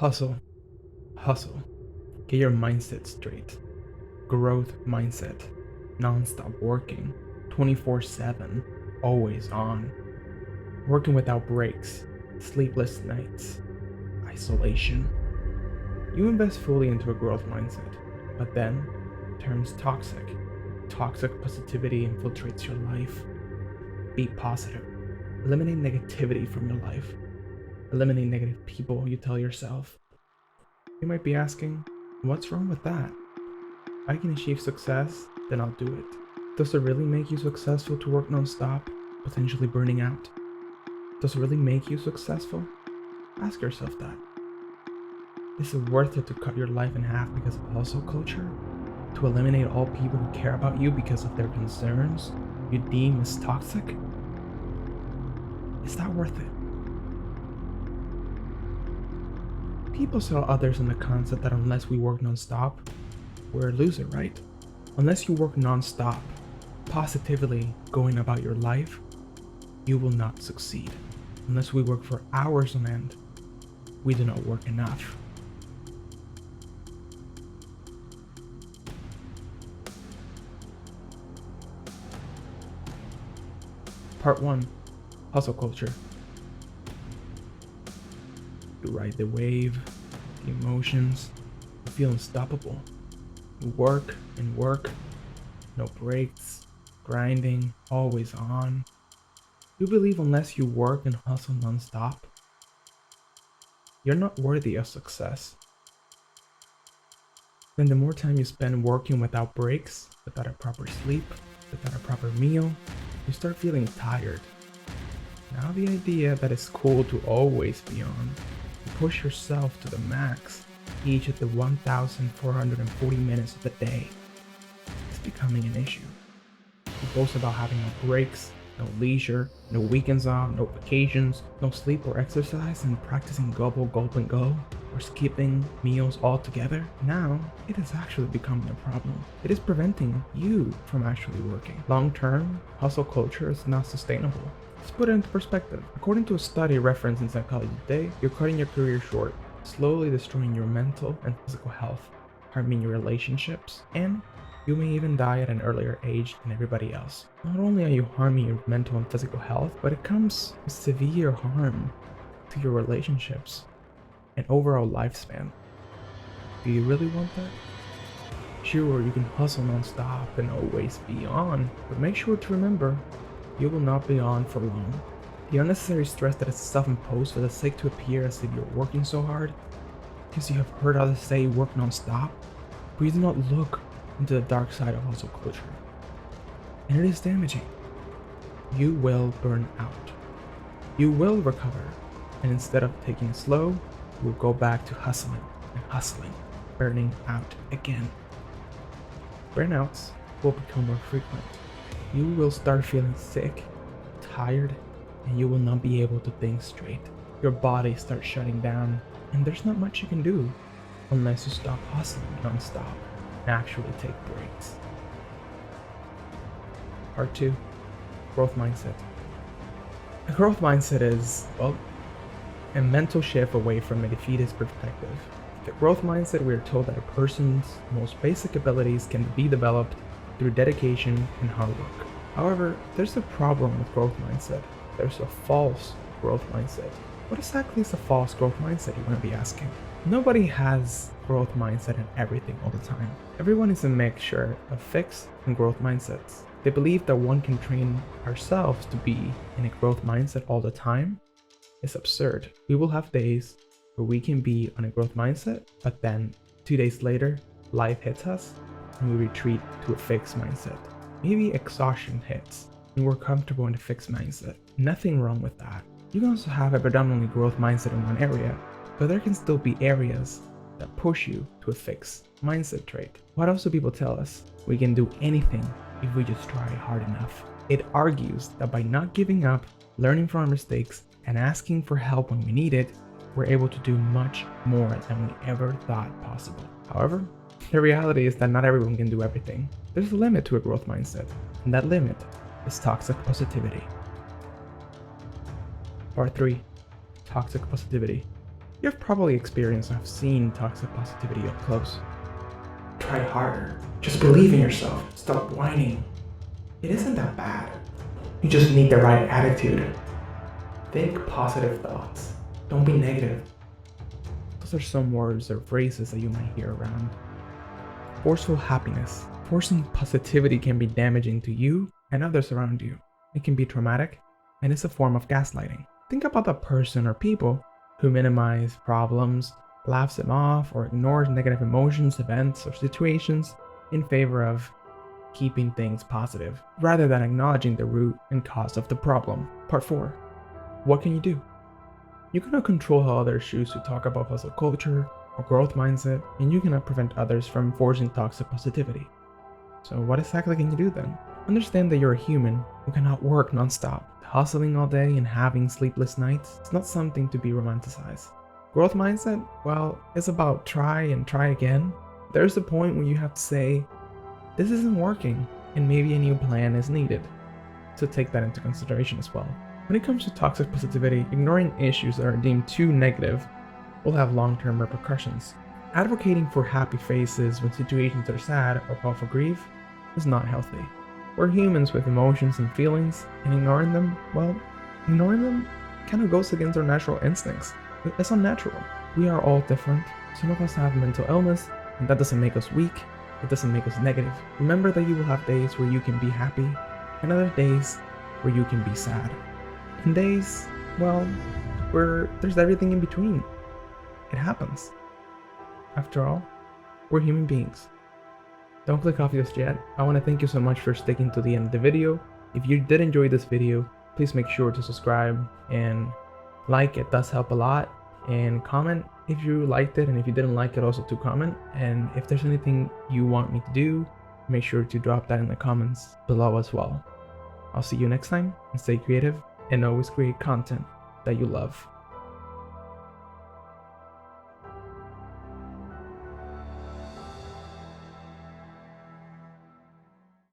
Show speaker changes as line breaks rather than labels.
Hustle, hustle. Get your mindset straight. Growth mindset. Non-stop working. 24/7. Always on. Working without breaks. Sleepless nights. Isolation. You invest fully into a growth mindset, but then it turns toxic. Toxic positivity infiltrates your life. Be positive. Eliminate negativity from your life. Eliminate negative people you tell yourself. You might be asking, what's wrong with that? If I can achieve success, then I'll do it. Does it really make you successful to work non-stop, potentially burning out? Does it really make you successful? Ask yourself that. Is it worth it to cut your life in half because of hustle culture? To eliminate all people who care about you because of their concerns you deem as toxic? Is that worth it? People sell others on the concept that unless we work non-stop, we're a loser, right? Unless you work non-stop, positively going about your life, you will not succeed. Unless we work for hours on end, we do not work enough. Part 1. Hustle culture. You ride the wave, the emotions, you feel unstoppable. You work and work, no breaks, grinding, always on. You believe unless you work and hustle non-stop, you're not worthy of success. Then the more time you spend working without breaks, without a proper sleep, without a proper meal, you start feeling tired. Now the idea that it's cool to always be on, to push yourself to the max, each of the 1,440 minutes of the day, is becoming an issue. You boast about having no breaks, no leisure, no weekends off, no vacations, no sleep or exercise, and practicing gobble, gulp, and go, or skipping meals altogether. Now, it is actually becoming a problem. It is preventing you from actually working. Long term, hustle culture is not sustainable. Let's put it into perspective. According to a study referenced in Psychology Today, you're cutting your career short, slowly destroying your mental and physical health, harming your relationships, and you may even die at an earlier age than everybody else. Not only are you harming your mental and physical health, but it comes with severe harm to your relationships and overall lifespan. Do you really want that? Sure, you can hustle non-stop and always be on, but make sure to remember, you will not be on for long. The unnecessary stress that is self-imposed for the sake to appear as if you're working so hard, because you have heard others say work non-stop, but you do not look into the dark side of hustle culture. And it is damaging. You will burn out. You will recover, and instead of taking it slow, you will go back to hustling and hustling, burning out again. Burnouts will become more frequent. You will start feeling sick, tired, and you will not be able to think straight. Your body starts shutting down, and there's not much you can do unless you stop hustling non-stop and actually take breaks. Part 2. Growth mindset. A growth mindset is, well, a mental shift away from a defeatist perspective. The growth mindset, we are told that a person's most basic abilities can be developed through dedication and hard work. However, there's a problem with growth mindset. There's a false growth mindset. What exactly is a false growth mindset, you want to be asking? Nobody has growth mindset in everything all the time. Everyone is a mixture of fixed and growth mindsets. They believe that one can train ourselves to be in a growth mindset all the time. It's absurd. We will have days where we can be on a growth mindset, but then 2 days later, life hits us and we retreat to a fixed mindset. Maybe exhaustion hits and we're comfortable in a fixed mindset. Nothing wrong with that. You can also have a predominantly growth mindset in one area, but there can still be areas that push you to a fixed mindset trait. What else do people tell us? We can do anything if we just try hard enough. It argues that by not giving up, learning from our mistakes, and asking for help when we need it, we're able to do much more than we ever thought possible. However, the reality is that not everyone can do everything. There's a limit to a growth mindset, and that limit is toxic positivity. Part 3. Toxic positivity. You've probably experienced or have seen toxic positivity up close. Try harder. Just believe in yourself. Stop whining. It isn't that bad. You just need the right attitude. Think positive thoughts. Don't be negative. Those are some words or phrases that you might hear around. Forceful happiness. Forcing positivity can be damaging to you and others around you. It can be traumatic, and it's a form of gaslighting. Think about the person or people who minimize problems, laughs them off, or ignores negative emotions, events, or situations in favor of keeping things positive, rather than acknowledging the root and cause of the problem. Part 4. What can you do? You cannot control how others choose to talk about hustle culture or growth mindset, and you cannot prevent others from forcing toxic positivity. So what exactly can you do then? Understand that you're a human who cannot work nonstop. Hustling all day and having sleepless nights is not something to be romanticized. Growth mindset, well, it's about try and try again. There's a point when you have to say, this isn't working, and maybe a new plan is needed. So take that into consideration as well. When it comes to toxic positivity, ignoring issues that are deemed too negative will have long-term repercussions. Advocating for happy faces when situations are sad or call for grief is not healthy. We're humans with emotions and feelings, and ignoring them kind of goes against our natural instincts. It's unnatural. We are all different. Some of us have mental illness, and that doesn't make us weak. It doesn't make us negative. Remember that you will have days where you can be happy, and other days where you can be sad. And days, well, where there's everything in between. It happens. After all, we're human beings. Don't click off just yet. I want to thank you so much for sticking to the end of the video. If you did enjoy this video, please make sure to subscribe and like. It does help a lot. And comment if you liked it, and if you didn't like it, also to comment. And if there's anything you want me to do, make sure to drop that in the comments below as well. I'll see you next time, and stay creative and always create content that you love.